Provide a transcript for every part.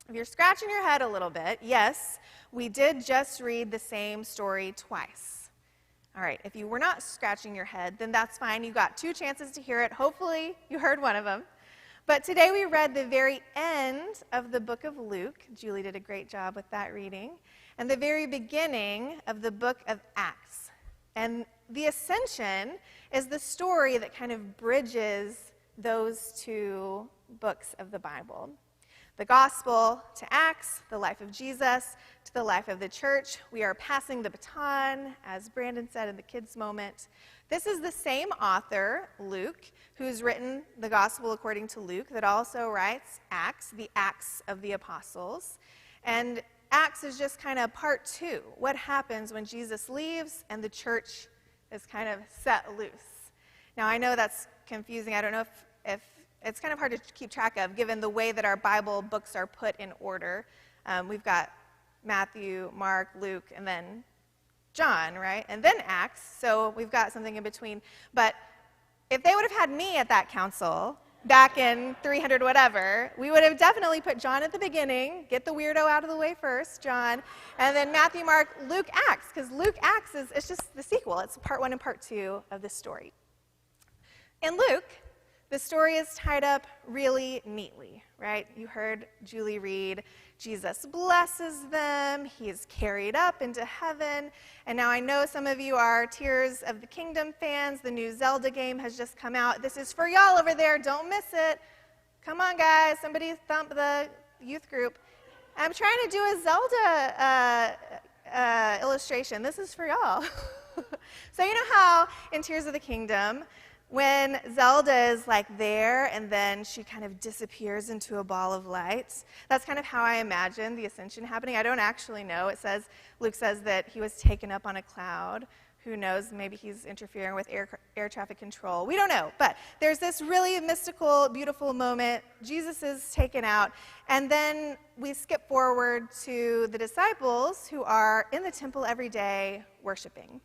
If you're scratching your head a little bit, yes, we did just read the same story twice. All right, if you were not scratching your head, then that's fine. You got 2 chances to hear it. Hopefully, you heard one of them. But today we read the very end of the book of Luke. Julie did a great job with that reading. And the very beginning of the book of Acts. And the Ascension is the story that kind of bridges those 2 books of the Bible. The gospel to Acts, the life of Jesus to the life of the church. We are passing the baton, as Brandon said in the kids' moment. This is the same author, Luke, who's written the gospel according to Luke, that also writes Acts, the Acts of the Apostles. And Acts is just kind of part 2. What happens when Jesus leaves and the church is kind of set loose? Now, I know that's confusing. I don't know if it's kind of hard to keep track of, given the way that our Bible books are put in order. We've got Matthew, Mark, Luke, and then John, right? And then Acts, so we've got something in between. But if they would have had me at that council back in 300 whatever, we would have definitely put John at the beginning, get the weirdo out of the way first, John, and then Matthew, Mark, Luke, Acts, because Luke, Acts it's just the sequel. It's part 1 and part 2 of this story. In Luke, the story is tied up really neatly, right? You heard Julie read, Jesus blesses them, he is carried up into heaven, and now I know some of you are Tears of the Kingdom fans. The new Zelda game has just come out. This is for y'all over there, don't miss it. Come on, guys, somebody thump the youth group. I'm trying to do a Zelda illustration. This is for y'all. So you know how in Tears of the Kingdom, when Zelda is like there and then she kind of disappears into a ball of light, that's kind of how I imagine the ascension happening. I don't actually know. Luke says that he was taken up on a cloud. Who knows? Maybe he's interfering with air traffic control. We don't know. But there's this really mystical, beautiful moment. Jesus is taken out. And then we skip forward to the disciples who are in the temple every day worshiping.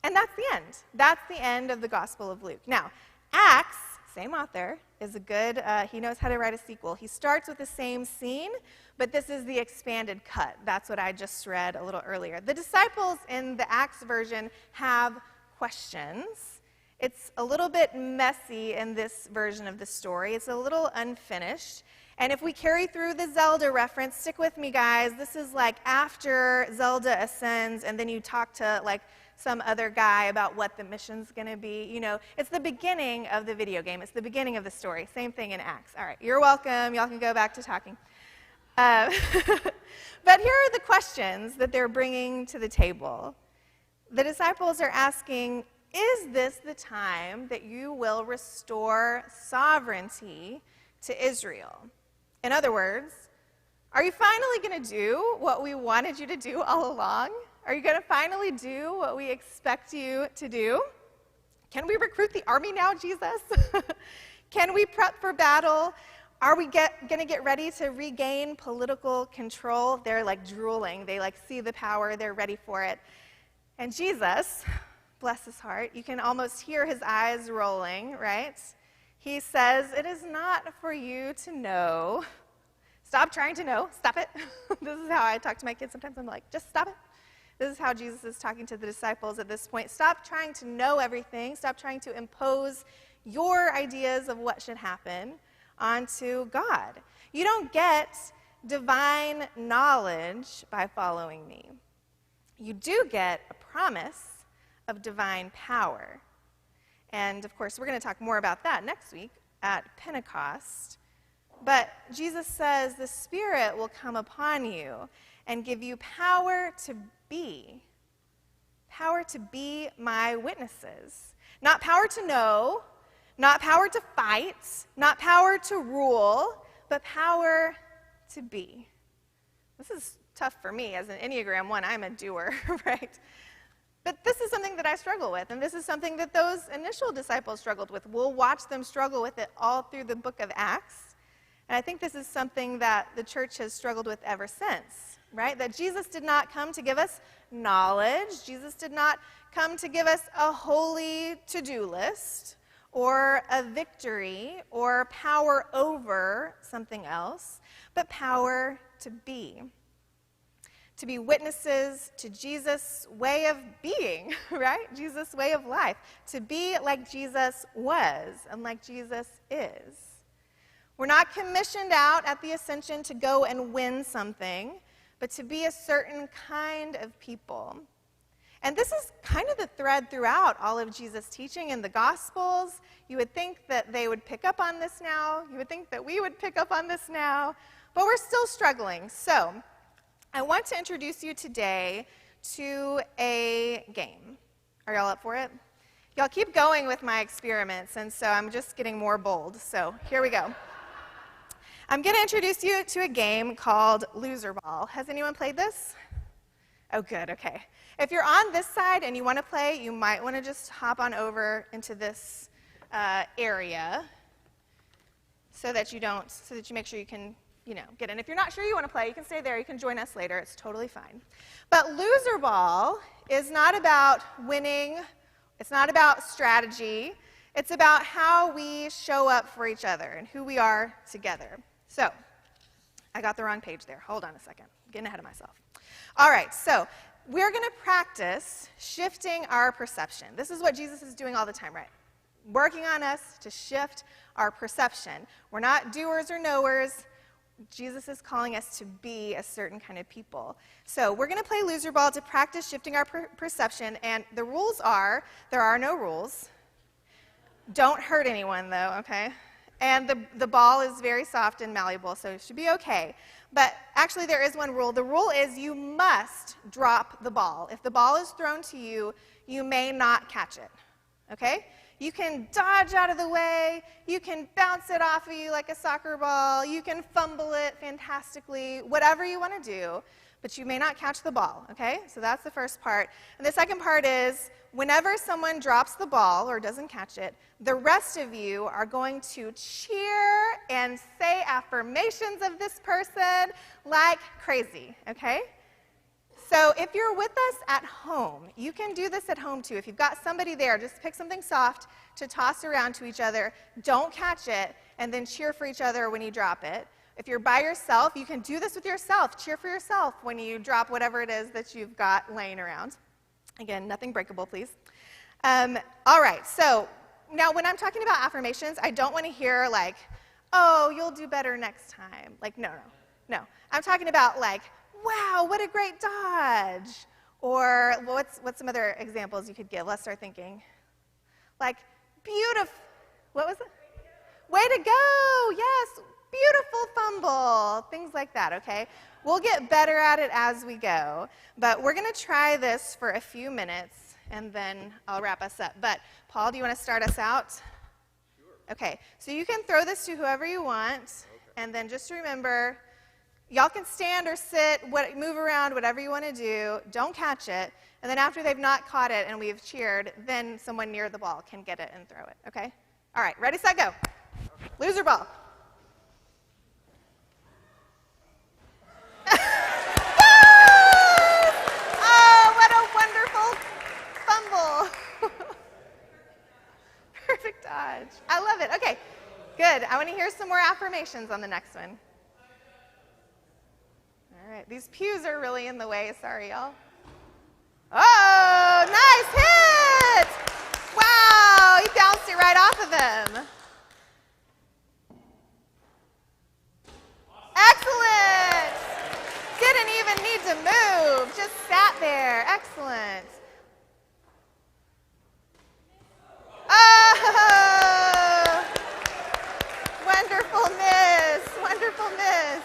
And that's the end. That's the end of the Gospel of Luke. Now, Acts, same author, is a good, he knows how to write a sequel. He starts with the same scene, but this is the expanded cut. That's what I just read a little earlier. The disciples in the Acts version have questions. It's a little bit messy in this version of the story. It's a little unfinished. And if we carry through the Zelda reference, stick with me, guys. This is like after Zelda ascends, and then you talk to like some other guy about what the mission's going to be. You know, it's the beginning of the video game. It's the beginning of the story. Same thing in Acts. All right, you're welcome. Y'all can go back to talking. But here are the questions that they're bringing to the table. The disciples are asking, is this the time that you will restore sovereignty to Israel? In other words, are you finally going to do what we wanted you to do all along? Are you going to finally do what we expect you to do? Can we recruit the army now, Jesus? Can we prep for battle? Are we going to get ready to regain political control? They're like drooling. They like see the power. They're ready for it. And Jesus, bless his heart, you can almost hear his eyes rolling, right? He says, it is not for you to know. Stop trying to know. Stop it. This is how I talk to my kids sometimes. I'm like, just stop it. This is how Jesus is talking to the disciples at this point. Stop trying to know everything. Stop trying to impose your ideas of what should happen onto God. You don't get divine knowledge by following me. You do get a promise of divine power. And of course, we're going to talk more about that next week at Pentecost. But Jesus says the Spirit will come upon you and give you power to be my witnesses. Not power to know, not power to fight, not power to rule, but power to be. This is tough for me. As an Enneagram 1, I'm a doer, right? But this is something that I struggle with, and this is something that those initial disciples struggled with. We'll watch them struggle with it all through the book of Acts. And I think this is something that the church has struggled with ever since, right? That Jesus did not come to give us knowledge. Jesus did not come to give us a holy to-do list or a victory or power over something else, but power to be. To be witnesses to Jesus' way of being, right? Jesus' way of life. To be like Jesus was and like Jesus is. We're not commissioned out at the Ascension to go and win something, but to be a certain kind of people. And this is kind of the thread throughout all of Jesus' teaching in the Gospels. You would think that they would pick up on this now. You would think that we would pick up on this now. But we're still struggling. So I want to introduce you today to a game. Are y'all up for it? Y'all keep going with my experiments, and so I'm just getting more bold. So here we go. I'm going to introduce you to a game called Loser Ball. Has anyone played this? Oh, good, okay. If you're on this side and you want to play, you might want to just hop on over into this area so that you make sure you can, get in. If you're not sure you want to play, you can stay there. You can join us later. It's totally fine. But Loser Ball is not about winning. It's not about strategy. It's about how we show up for each other and who we are together. So, I got the wrong page there. Hold on a second. I'm getting ahead of myself. All right, so we're going to practice shifting our perception. This is what Jesus is doing all the time, right? Working on us to shift our perception. We're not doers or knowers. Jesus is calling us to be a certain kind of people. So we're going to play Loser Ball to practice shifting our perception, and the rules are, there are no rules. Don't hurt anyone, though, okay? And the ball is very soft and malleable, so it should be okay. But actually, there is one rule. The rule is you must drop the ball. If the ball is thrown to you, you may not catch it, okay? You can dodge out of the way. You can bounce it off of you like a soccer ball. You can fumble it fantastically, whatever you want to do, but you may not catch the ball, okay? So that's the first part. And the second part is whenever someone drops the ball or doesn't catch it, the rest of you are going to cheer and say affirmations of this person like crazy, okay? So if you're with us at home, you can do this at home too. If you've got somebody there, just pick something soft to toss around to each other. Don't catch it, and then cheer for each other when you drop it. If you're by yourself, you can do this with yourself. Cheer for yourself when you drop whatever it is that you've got laying around. Again, nothing breakable, please. All right, so now when I'm talking about affirmations, I don't want to hear like, oh, you'll do better next time. Like, no. I'm talking about like, wow, what a great dodge. Or what's some other examples you could give? Let's start thinking. Like, beautiful, what was it? Way to go, yes, beautiful fumble, things like that, okay? We'll get better at it as we go, but we're going to try this for a few minutes, and then I'll wrap us up. But, Paul, do you want to start us out? Sure. Okay, so you can throw this to whoever you want, and then just remember, y'all can stand or sit, move around, whatever you want to do. Don't catch it. And then after they've not caught it and we've cheered, then someone near the ball can get it and throw it, okay? All right, ready, set, go. Loser ball. Oh, what a wonderful fumble. Perfect dodge. I love it. Okay, good. I want to hear some more affirmations on the next one. All right, these pews are really in the way. Sorry, y'all. Oh, nice hit! Wow, he bounced it right off of him. Excellent! Didn't even need to move, just sat there. Excellent. Oh! Wonderful miss, wonderful miss.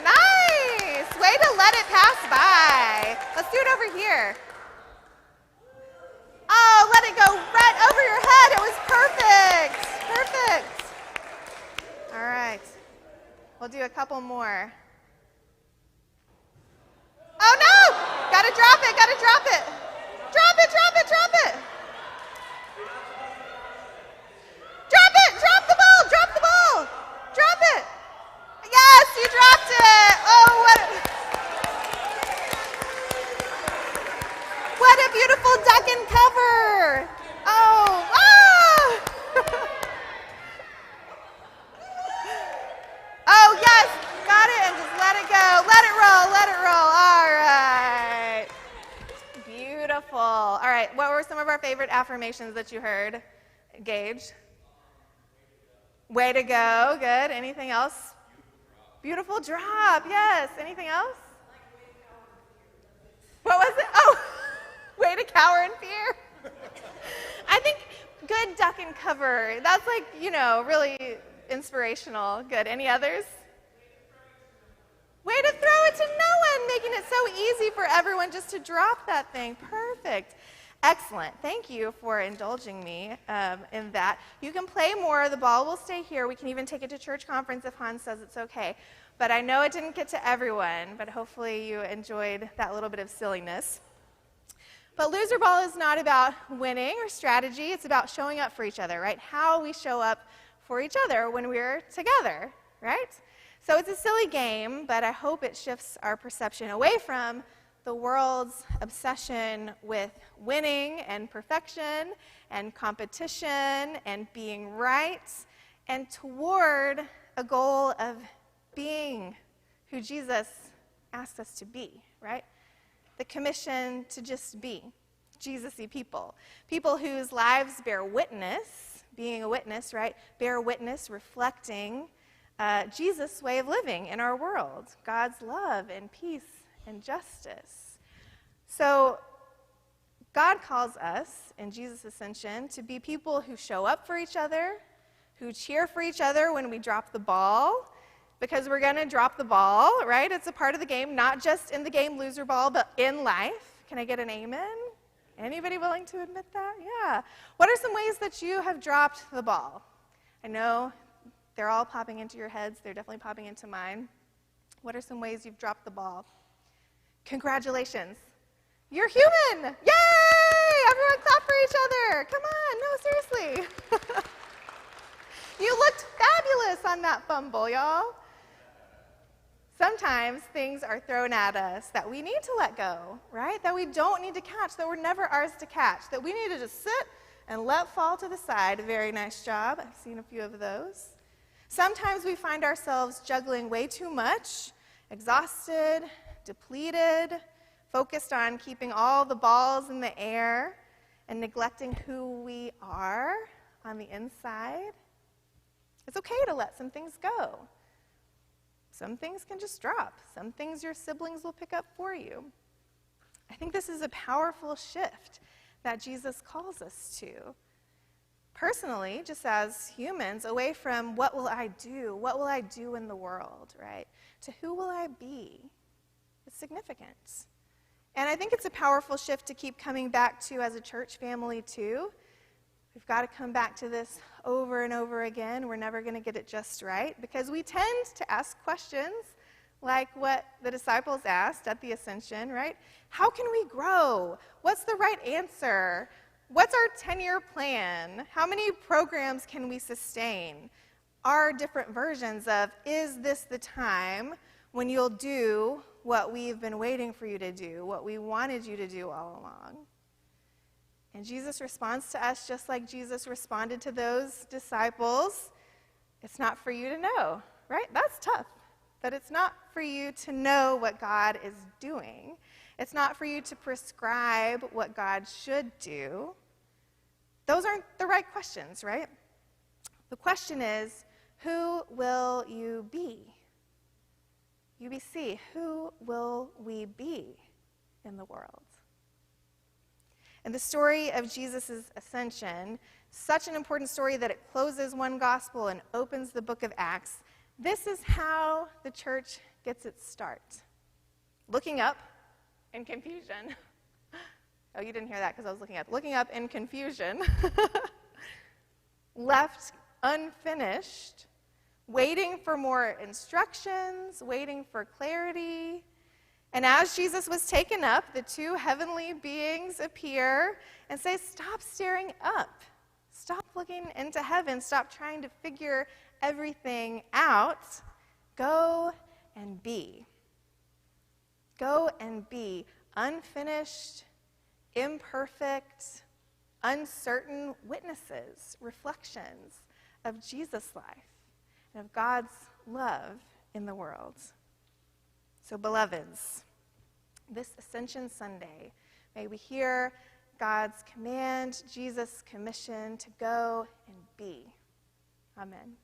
Nice! Way to let it pass by. Let's do it over here. Oh, let it go right over your head. It was perfect. Perfect. All right. We'll do a couple more. Oh, no! Gotta drop it, gotta drop it. Drop it, drop it, drop it. Drop it, drop the ball, drop the ball. Drop it. Yes, you dropped it. Oh, what? beautiful duck and cover. Oh, ah! Oh, yes, got it, and just let it go. Let it roll, let it roll. All right. Beautiful. All right, what were some of our favorite affirmations that you heard? Gage? Way to go, good. Anything else? Beautiful drop, yes. Anything else? What was it? Oh, way to cower in fear. I think good duck and cover. That's like, really inspirational. Good. Any others? Way to throw it to no one, making it so easy for everyone just to drop that thing. Perfect. Excellent. Thank you for indulging me in that. You can play more. The ball will stay here. We can even take it to church conference if Hans says it's okay. But I know it didn't get to everyone, but hopefully you enjoyed that little bit of silliness. But loser ball is not about winning or strategy. It's about showing up for each other, right? How we show up for each other when we're together, right? So it's a silly game, but I hope it shifts our perception away from the world's obsession with winning and perfection and competition and being right, and toward a goal of being who Jesus asked us to be, right? The commission to just be Jesus-y people. People whose lives bear witness, being a witness, right? Bear witness, reflecting Jesus' way of living in our world, God's love and peace and justice. So God calls us in Jesus' ascension to be people who show up for each other, who cheer for each other when we drop the ball, because we're going to drop the ball, right? It's a part of the game, not just in the game loser ball, but in life. Can I get an amen? Anybody willing to admit that? Yeah. What are some ways that you have dropped the ball? I know they're all popping into your heads. They're definitely popping into mine. What are some ways you've dropped the ball? Congratulations. You're human. Yay! Everyone clap for each other. Come on. No, seriously. You looked fabulous on that fumble, y'all. Sometimes things are thrown at us that we need to let go, right? That we don't need to catch, that were never ours to catch, that we need to just sit and let fall to the side. Very nice job. I've seen a few of those. Sometimes we find ourselves juggling way too much, exhausted, depleted, focused on keeping all the balls in the air and neglecting who we are on the inside. It's okay to let some things go. Some things can just drop. Some things your siblings will pick up for you. I think this is a powerful shift that Jesus calls us to. Personally, just as humans, away from what will I do? What will I do in the world, right? To who will I be? It's significant. And I think it's a powerful shift to keep coming back to as a church family, too. We've got to come back to this over and over again. We're never going to get it just right because we tend to ask questions like what the disciples asked at the ascension, right? How can we grow? What's the right answer? What's our 10-year plan? How many programs can we sustain? Our different versions of, is this the time when you'll do what we've been waiting for you to do, what we wanted you to do all along? And Jesus responds to us just like Jesus responded to those disciples. It's not for you to know, right? That's tough. But it's not for you to know what God is doing. It's not for you to prescribe what God should do. Those aren't the right questions, right? The question is, who will you be? UBC, who will we be in the world? And the story of Jesus' ascension, such an important story that it closes one gospel and opens the book of Acts. This is how the church gets its start. Looking up in confusion. Oh, you didn't hear that because I was looking up. Looking up in confusion. Left unfinished. Waiting for more instructions. Waiting for clarity. And as Jesus was taken up, the two heavenly beings appear and say, stop staring up. Stop looking into heaven. Stop trying to figure everything out. Go and be. Go and be unfinished imperfect, uncertain witnesses, reflections of Jesus' life and of God's love in the world. So, beloveds, this Ascension Sunday, may we hear God's command, Jesus' commission to go and be. Amen.